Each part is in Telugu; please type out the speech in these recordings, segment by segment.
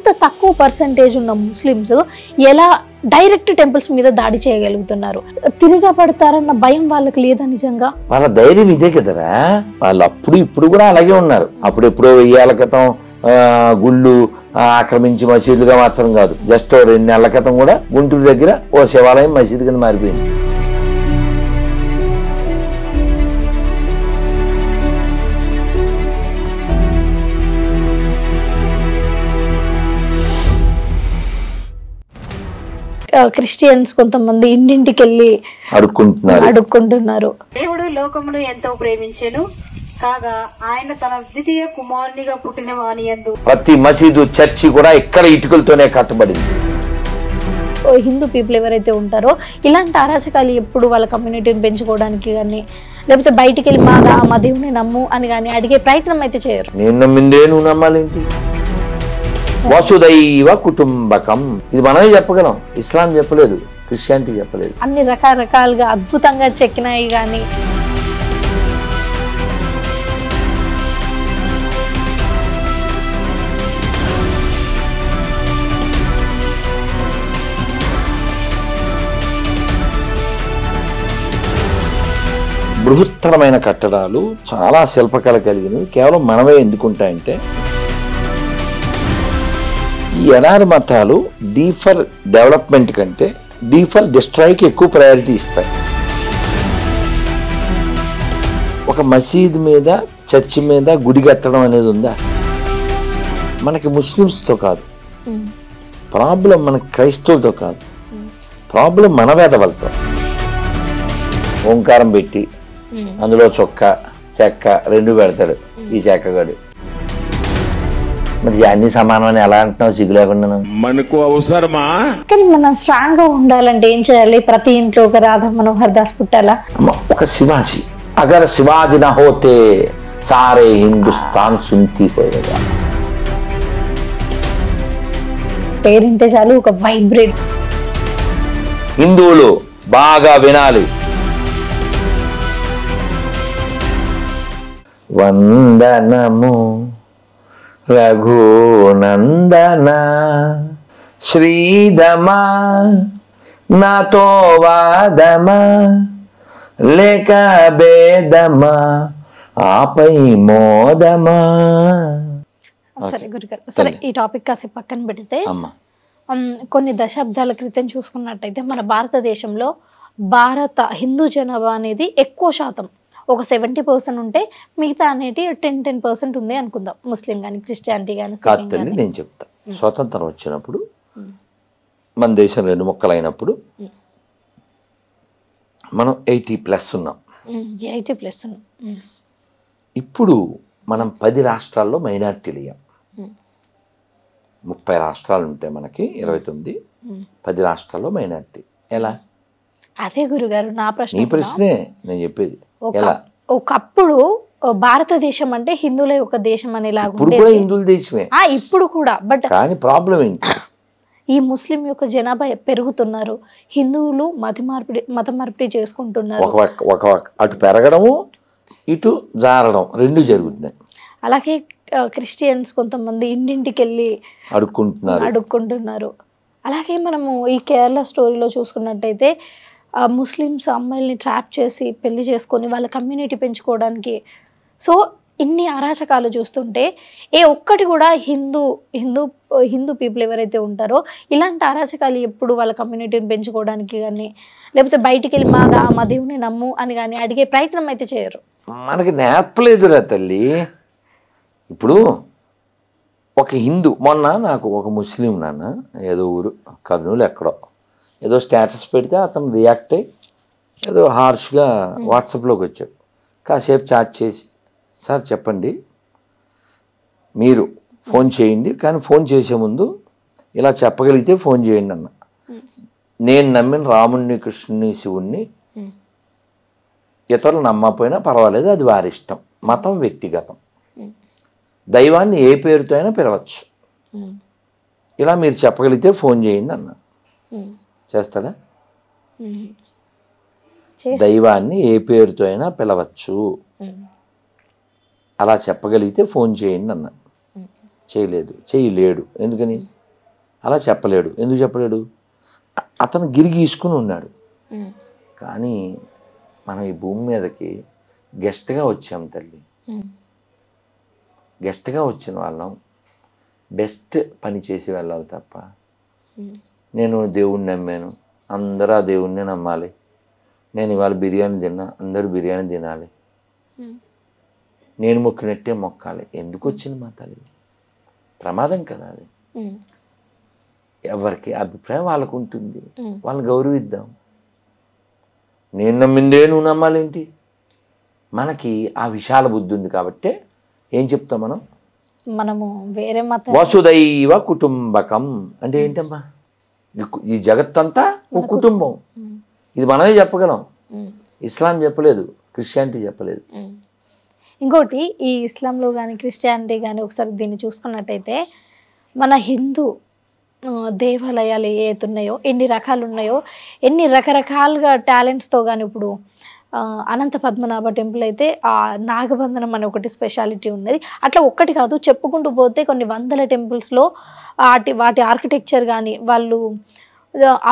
అంత తక్కువ పర్సంటేజ్ ఉన్న ముస్లిమ్స్ ఎలా డైరెక్ట్ టెంపుల్స్ మీద దాడి చేయగలుగుతున్నారు? తిరగబడతారన్న భయం వాళ్ళకి లేదా? నిజంగా వాళ్ళ ధైర్యం ఇదే కదరా. వాళ్ళు అప్పుడు ఇప్పుడు కూడా అలాగే ఉన్నారు. అప్పుడు ఎప్పుడో 1000 ఏళ్ల క్రితం గుళ్ళు ఆక్రమించి మసీదులుగా మార్చడం కాదు, జస్ట్ 2 నెలల క్రితం కూడా గుంటూరు దగ్గర ఓ శివాలయం మసీదు కింద మారిపోయింది. క్రిస్టియన్స్ కొంతమంది ఇంటింటికి వెళ్ళి అడుక్కుంటున్నారు. దేవుడు లోకమును ఎంతో ప్రేమించెను కాగా ఆయన తన ద్వితీయ కుమారునిగా పుట్టిన వాని యందు. ప్రతి మసీదు చర్చి కూడా ఇక్కడ ఇటుకలతోనే కట్టబడింది. హిందూ పీపుల్ ఎవరైతే ఉంటారో ఇలాంటి అరాచకాలు ఎప్పుడు వాళ్ళ కమ్యూనిటీని పెంచుకోవడానికి కానీ లేకపోతే బయటికి వెళ్ళి మా దేవుని నమ్ము అని కానీ అడిగే ప్రయత్నం అయితే చేయరు. నేను నమ్మిందే నువ్వు నమ్మాలేంటి? వసుదైవ కుటుంబకం, ఇది మనమే చెప్పగలం. ఇస్లాం చెప్పలేదు, క్రిస్టియానిటీ చెప్పలేదు. అన్ని రకరకాలుగా అద్భుతంగా చెక్కినాయి. కానీ బృహత్తరమైన కట్టడాలు, చాలా శిల్పకళ కలిగినవి కేవలం మనమే ఎందుకుంటాయంటే ఈ ఎడారి మతాలు డీ ఫర్ డెవలప్మెంట్ కంటే డీ ఫర్ డిస్ట్రాయ్కి ఎక్కువ ప్రయారిటీ ఇస్తాయి. ఒక మసీదు మీద, చర్చి మీద గుడి కట్టడం అనేది ఉందా? మనకి ముస్లిమ్స్తో కాదు ప్రాబ్లం, మనకి క్రైస్తవులతో కాదు ప్రాబ్లం, మన వేదవలతో. ఓంకారం పెట్టి అందులో చొక్క చెక్క 2 పెడతాడు ఈ చెక్కగాడు. మరి అన్ని సమానమని ఎలా అంటున్నావు సిగ్గు లేకుండా? మనకు అవసరమా? కానీ మనం స్ట్రాంగ్ గా ఉండాలంటే ఏం చేయాలి? ప్రతి ఇంట్లో ఒక రాధా మనోహర్ దాస్ పుట్టాలా? ఒక శివాజీ. అగర్ శివాజీ నా హోతే సారే హిందుస్థాన్ సుంతి పోయేగా. పేరింటే చాలు ఒక వైబ్రేట్. హిందువులు బాగా వినాలి. వందనము రఘునందన శ్రీధమా నాతో వాదమా లేక భేదమా ఆపై మోదమా. సరే గురుగారు, సరే ఈ టాపిక్ కాసేపు పక్కన పెడితే కొన్ని దశాబ్దాల క్రితం చూసుకున్నట్టయితే మన భారతదేశంలో హిందూ జనాభా అనేది ఎక్కువ శాతం, ఒక 70% ఉంటే మిగతా అనేది 10% ఉంది అనుకుందాం. ముస్లిం కానీ క్రిస్టియానిటీ కానీ. నేను చెప్తా, స్వతంత్రం వచ్చినప్పుడు మన దేశం 2 ముక్కలు అయినప్పుడు మనం 80+ ఉన్నాం. 80+ ఉన్నాం. ఇప్పుడు మనం 10 రాష్ట్రాల్లో మైనారిటీలు అయ్యాం. 30 రాష్ట్రాలు ఉంటాయి మనకి, 29, 10 రాష్ట్రాల్లో మైనారిటీ. ఎలా? అదే గురుగారు నా ప్రశ్న. నీ ప్రశ్నే నేను చెప్పేది. ఎలా? ఒకప్పుడు భారతదేశం అంటే హిందువుల యొక్క దేశం అనేలాగా ఇప్పుడు కూడా హిందువుల దేశమే. ఇప్పుడు కూడా. బట్ కానీ ప్రాబ్లం ఏంటి? ఈ ముస్లిం యొక్క జనాభా పెరుగుతున్నారు, హిందువులు మత మార్పిడి చేసుకుంటున్నారు. అటు పెరగడము ఇటు జారడం 2 జరుగుతున్నాయి. అలాగే క్రిస్టియన్స్ కొంతమంది ఇంటింటికి వెళ్ళి అడుక్కుంటున్నారు. అలాగే మనము ఈ కేరళ స్టోరీలో చూసుకున్నట్టయితే ముస్లిమ్స్ అమ్మాయిల్ని ట్రాప్ చేసి పెళ్లి చేసుకొని వాళ్ళ కమ్యూనిటీ పెంచుకోవడానికి. సో ఇన్ని అరాచకాలు చూస్తుంటే ఒక్కటి కూడా హిందూ పీపుల్ ఎవరైతే ఉంటారో ఇలాంటి అరాచకాలు ఎప్పుడు వాళ్ళ కమ్యూనిటీని పెంచుకోవడానికి కానీ లేకపోతే బయటికి వెళ్ళి మా దేవుని నమ్ము అని కానీ అడిగే ప్రయత్నం అయితే చేయరు. మనకి నేర్పలేదురా తల్లి. ఇప్పుడు ఒక హిందూ, మొన్న నాకు ఒక ముస్లిం నాన్న ఏదో ఊరు కర్నూలు ఎక్కడో ఏదో స్టేటస్ పెడితే అతను రియాక్ట్ అయ్యి ఏదో హార్ష్గా వాట్సాప్లోకి వచ్చాడు. కాసేపు చాట్ చేసి, సార్ చెప్పండి, మీరు ఫోన్ చేయండి, కానీ ఫోన్ చేసే ముందు ఇలా చెప్పగలిగితే ఫోన్ చేయండి అన్న. నేను నమ్మిన రాముణ్ణి, కృష్ణుని, శివుణ్ణి ఇతరులు నమ్మకపోయినా పర్వాలేదు, అది వారి ఇష్టం, మతం వ్యక్తిగతం, దైవాన్ని ఏ పేరుతో అయినా పిలవచ్చు, ఇలా మీరు చెప్పగలిగితే ఫోన్ చేయండి అన్న. చేస్తాడా? దైవాన్ని ఏ పేరుతో అయినా పిలవచ్చు, అలా చెప్పగలిగితే ఫోన్ చేయండి అన్న. చేయలేడు. ఎందుకని అలా చెప్పలేడు? ఎందుకు చెప్పలేడు? అతను గిరిగీసుకుని ఉన్నాడు. కానీ మనం ఈ భూమి మీదకి గెస్ట్గా వచ్చాం తల్లి. గెస్ట్గా వచ్చిన వాళ్ళం బెస్ట్ పని చేసి వెళ్ళాలి తప్ప, నేను దేవుణ్ణి నమ్మాను, అందరూ ఆ దేవుణ్ణి నమ్మాలి, నేను ఇవాళ బిర్యానీ తిన్నా అందరూ బిర్యానీ తినాలి, నేను మొక్కినట్టే మొక్కాలి, ఎందుకు వచ్చింది మా తల్లి? ప్రమాదం కదా అది. ఎవరికి అభిప్రాయం వాళ్ళకు ఉంటుంది, వాళ్ళని గౌరవిద్దాం. నేను నమ్మిందే నువ్వు నమ్మాలేంటి? మనకి ఆ విశాల బుద్ధి ఉంది కాబట్టి ఏం చెప్తాం మనము వేరే మతం. వసుదైవ కుటుంబకం అంటే ఏంటమ్మా? ఈ జగత్తంతా ఒక కుటుంబం. ఇది మనమే చెప్పగలం, ఇస్లాం చెప్పలేదు, క్రిస్టియానిటీ చెప్పలేదు. ఇంకోటి, ఈ ఇస్లాంలో కానీ క్రిస్టియానిటీ కానీ ఒకసారి దీన్ని చూసుకున్నట్టయితే, మన హిందూ దేవాలయాలు ఏతున్నాయో, ఎన్ని రకాలు ఉన్నాయో, ఎన్ని రకరకాలుగా టాలెంట్స్తో కానీ, ఇప్పుడు అనంత పద్మనాభ టెంపుల్ అయితే ఆ నాగబంధనం అనే ఒకటి స్పెషాలిటీ ఉన్నది. అట్లా ఒక్కటి కాదు, చెప్పుకుంటూ పోతే కొన్ని వందల టెంపుల్స్లో వాటి ఆర్కిటెక్చర్ కానీ, వాళ్ళు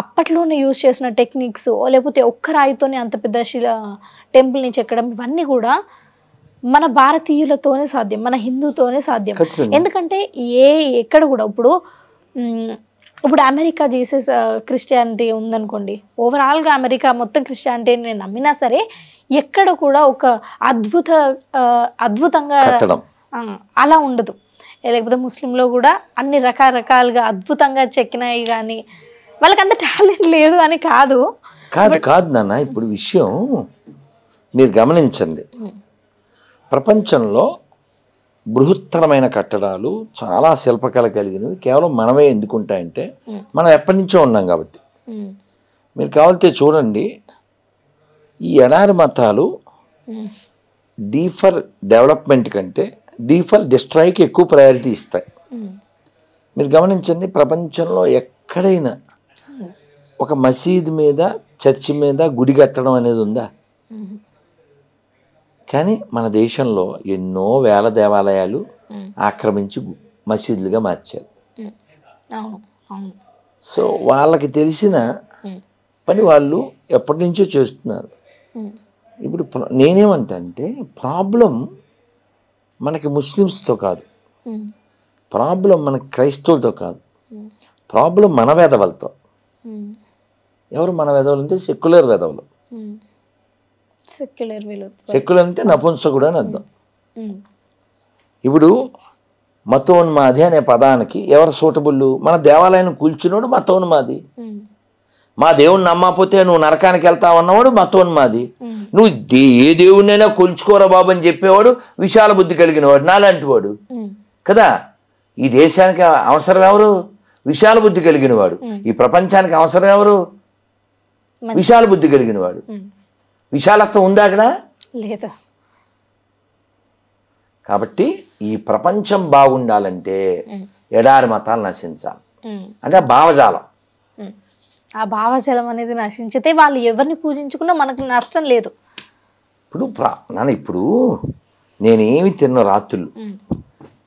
అప్పట్లోనే యూజ్ చేసిన టెక్నిక్స్, లేకపోతే ఒక్క రాయితోనే అంత పెద్ద టెంపుల్ని చెక్కడం, ఇవన్నీ కూడా మన భారతీయులతోనే సాధ్యం, మన హిందూతోనే సాధ్యం. ఎందుకంటే ఎక్కడ కూడా ఇప్పుడు అమెరికా జీసస్ క్రిస్టియానిటీ ఉందనుకోండి, ఓవరాల్గా అమెరికా మొత్తం క్రిస్టియానిటీని నేను నమ్మినా సరే, ఎక్కడ కూడా ఒక అద్భుతంగా అలా ఉండదు. లేకపోతే ముస్లింలో కూడా అన్ని రకరకాలుగా అద్భుతంగా చెక్కినాయి, కానీ వాళ్ళకి అంత టాలెంట్ లేదు అని కాదు. కాదు నాన్న, ఇప్పుడు విషయం మీరు గమనించండి. ప్రపంచంలో బృహత్తరమైన కట్టడాలు, చాలా శిల్పకళ కలిగినవి కేవలం మనమే ఎందుకుంటాయంటే, మనం ఎప్పటి నుంచో ఉన్నాం కాబట్టి. మీరు కావాలితే చూడండి, ఈ ఎడారి మతాలు డీ ఫర్ డెవలప్మెంట్ కంటే డీ ఫర్ డిస్ట్రాయ్కి ఎక్కువ ప్రయారిటీ ఇస్తాయి. మీరు గమనించండి, ప్రపంచంలో ఎక్కడైనా ఒక మసీదు మీద, చర్చి మీద గుడి కట్టడం అనేది ఉందా? కానీ మన దేశంలో ఎన్నో వేల దేవాలయాలు ఆక్రమించి మసీదులుగా మార్చారు. సో వాళ్ళకి తెలిసిన పని వాళ్ళు ఎప్పటి నుంచో చేస్తున్నారు. ఇప్పుడు నేనేమంటే, ప్రాబ్లం మనకి ముస్లిమ్స్తో కాదు, ప్రాబ్లం మనకి క్రైస్తవులతో కాదు, ప్రాబ్లం మన వేదవులతో. ఎవరు మన వేదవులు అంటే సెక్యులర్ వేదవులు. సెక్యులర్ అంటే నపుంసకుడు అని అర్థం. ఇప్పుడు మతోన్మాది అనే పదానికి ఎవరు సూటబుల్? మన దేవాలయాన్ని కూల్చినోడు మతోన్మాది. మా దేవుణ్ణి నమ్మకపోతే నువ్వు నరకానికి వెళ్తావు అన్నవాడు మతోన్మాది. నువ్వు ఏ దేవుణ్ణైనా కొలుచుకోరా బాబు అని చెప్పేవాడు విశాల బుద్ధి కలిగిన వాడు, నాలాంటి వాడు కదా. ఈ దేశానికి అవసరం ఎవరు? విశాల బుద్ధి కలిగిన వాడు. ఈ ప్రపంచానికి అవసరం ఎవరు? విశాల బుద్ధి కలిగిన వాడు. విశాలత్వం ఉందా అక్కడ? లేదు. కాబట్టి ఈ ప్రపంచం బాగుండాలంటే ఎడారి మతాలు నశించాలి. అంటే ఆ భావజాలం, ఆ భావజాలం అనేది నశించితే వాళ్ళు ఎవరిని పూజించుకున్నా మనకు నష్టం లేదు. ఇప్పుడు నేనేమి తిన్నా రాత్రులు,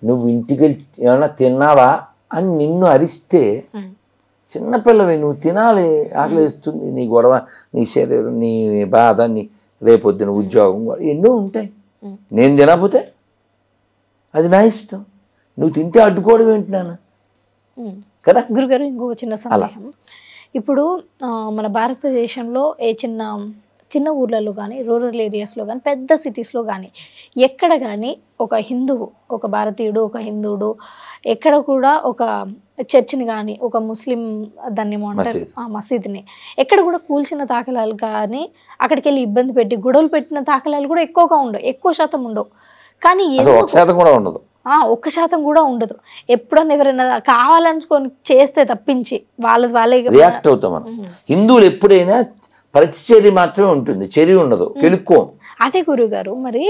నువ్వు ఇంటికి ఏమన్నా తిన్నావా అని నిన్ను అరిస్తే, చిన్నపిల్లవి నువ్వు తినాలి, ఆకలిస్తుంది, నీ గొడవ, నీ శరీరం, నీ బాధ, నీ రేపొద్దున ఉద్యోగం, ఎన్నో ఉంటాయి. నేను తినకపోతే అది నా ఇష్టం, నువ్వు తింటే అడ్డుకోవడం ఏంటి నాన్న కదా. గురుగారు, ఇంకొక చిన్న సందేహం. ఇప్పుడు మన భారతదేశంలో చిన్న ఊర్లలో కానీ, రూరల్ ఏరియాస్లో కానీ, పెద్ద సిటీస్లో కానీ, ఎక్కడ కానీ ఒక హిందువు, ఒక భారతీయుడు, ఒక హిందువుడు ఎక్కడ కూడా ఒక చర్చిని కానీ, ఒక ముస్లిం దాన్ని ఏమంటారు మసీదుని ఎక్కడ కూడా కూల్చిన దాఖలాలు కానీ, అక్కడికి వెళ్ళి ఇబ్బంది పెట్టి గొడవలు పెట్టిన దాఖలాలు కూడా ఎక్కువ శాతం ఉండవు. కానీ 1% కూడా ఉండదు. 1% కూడా ఉండదు. ఎప్పుడన్నా ఎవరైనా కావాలనుకొని చేస్తే తప్పించి వాళ్ళే రియాక్ట్ అవుతాం మనం. హిందువులు ఎప్పుడైనా ప్రతిచర్య మాత్రమే ఉంటుంది, చర్య ఉండదు, కెలుక్కో. అదే గురుగారు, మరి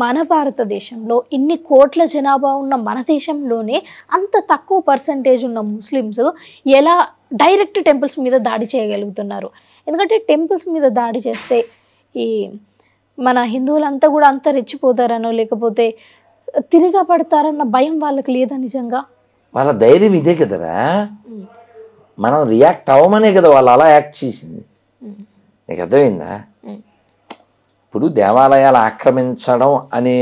మన భారతదేశంలో ఇన్ని కోట్ల జనాభా ఉన్న మన దేశంలోనే అంత తక్కువ పర్సంటేజ్ ఉన్న ముస్లిమ్స్ ఎలా డైరెక్ట్ టెంపుల్స్ మీద దాడి చేయగలుగుతున్నారు? ఎందుకంటే టెంపుల్స్ మీద దాడి చేస్తే ఈ మన హిందువులంతా కూడా అంత రెచ్చిపోతారనో, లేకపోతే తిరిగా పడతారన్న భయం వాళ్ళకి లేదా నిజంగా? వాళ్ళ ధైర్యం ఇదే కదరా, మనం రియాక్ట్ అవ్వమనే కదా వాళ్ళు అలా యాక్ట్ చేసింది. నీకు అర్థమైందా? ఇప్పుడు దేవాలయాలు ఆక్రమించడం అనే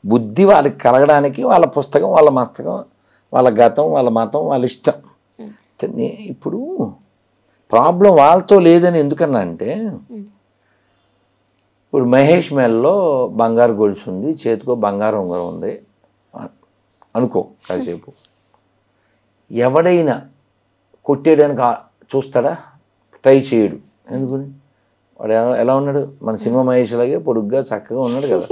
బుద్ధి వాళ్ళకి కలగడానికి వాళ్ళ పుస్తకం, వాళ్ళ మస్తకం, వాళ్ళ గతం, వాళ్ళ మతం, వాళ్ళ ఇష్టం. ఇప్పుడు ప్రాబ్లం వాళ్ళతో లేదని ఎందుకన్నా అంటే, ఇప్పుడు మహేష్ మెల్లో బంగారు గొలుసు ఉంది, చేతికో బంగారు ఉంగరం ఉంది అనుకో, కాసేపు ఎవడైనా కొట్టేయడానికి చూస్తాడా? ట్రై చేయడు. ఎందుకని? వాడు ఎలా ఉన్నాడు? మన సినిమా మహేష్ లాగే పొడుగ్గా చక్కగా ఉన్నాడు కదా.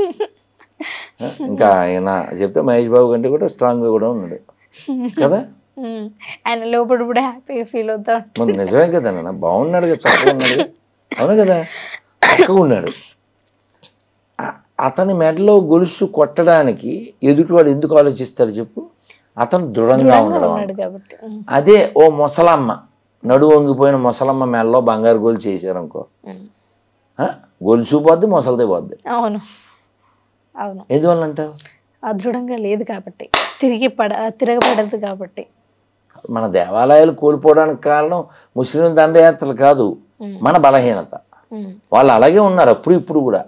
ఇంకా ఆయన చెప్తే మహేష్ బాబు కంటే కూడా స్ట్రాంగ్గా కూడా ఉన్నాడు కదా. ఆయన లోపల కూడా హ్యాపీగా ఫీల్ అవుతా. మన నిజమే కదా నాన్న, బాగున్నాడు కదా, చక్కగా ఉన్నాడు. అవును కదా, చక్కగా ఉన్నాడు. అతని మెడలో గొలుసు కొట్టడానికి ఎదుటివాడు ఎందుకు ఆలోచిస్తాడు చెప్పు? అతను దృఢంగా ఉండడం. అదే ఓ ముసలమ్మ, నడువు వంగిపోయిన ముసలమ్మ మెడలో బంగారు గొలుసు చేశారనుకో, గొలుసు పోద్ది, ముసలిదే పోద్ది. అవును అవును. ఎందువల్ల అంటావు? దృఢంగా లేదు కాబట్టి, తిరగబడదు కాబట్టి. మన దేవాలయాలు కోల్పోవడానికి కారణం ముస్లింల దండయాత్రలు కాదు, మన బలహీనత. వాళ్ళు అలాగే ఉన్నారు అప్పుడు ఇప్పుడు కూడా,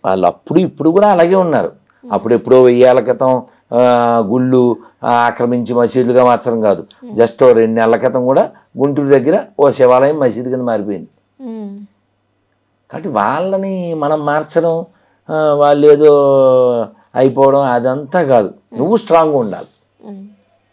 వాళ్ళు అప్పుడు ఇప్పుడు కూడా అలాగే ఉన్నారు. అప్పుడు ఎప్పుడో 1000 ఏళ్ల క్రితం గుళ్ళు ఆక్రమించి మసీదులుగా మార్చడం కాదు, జస్ట్ 2 నెలల క్రితం కూడా గుంటూరు దగ్గర ఓ శివాలయం మసీదు కింద మారిపోయింది. కాబట్టి వాళ్ళని మనం మార్చడం, వాళ్ళు ఏదో అయిపోవడం అదంతా కాదు. నువ్వు స్ట్రాంగ్గా ఉండాలి.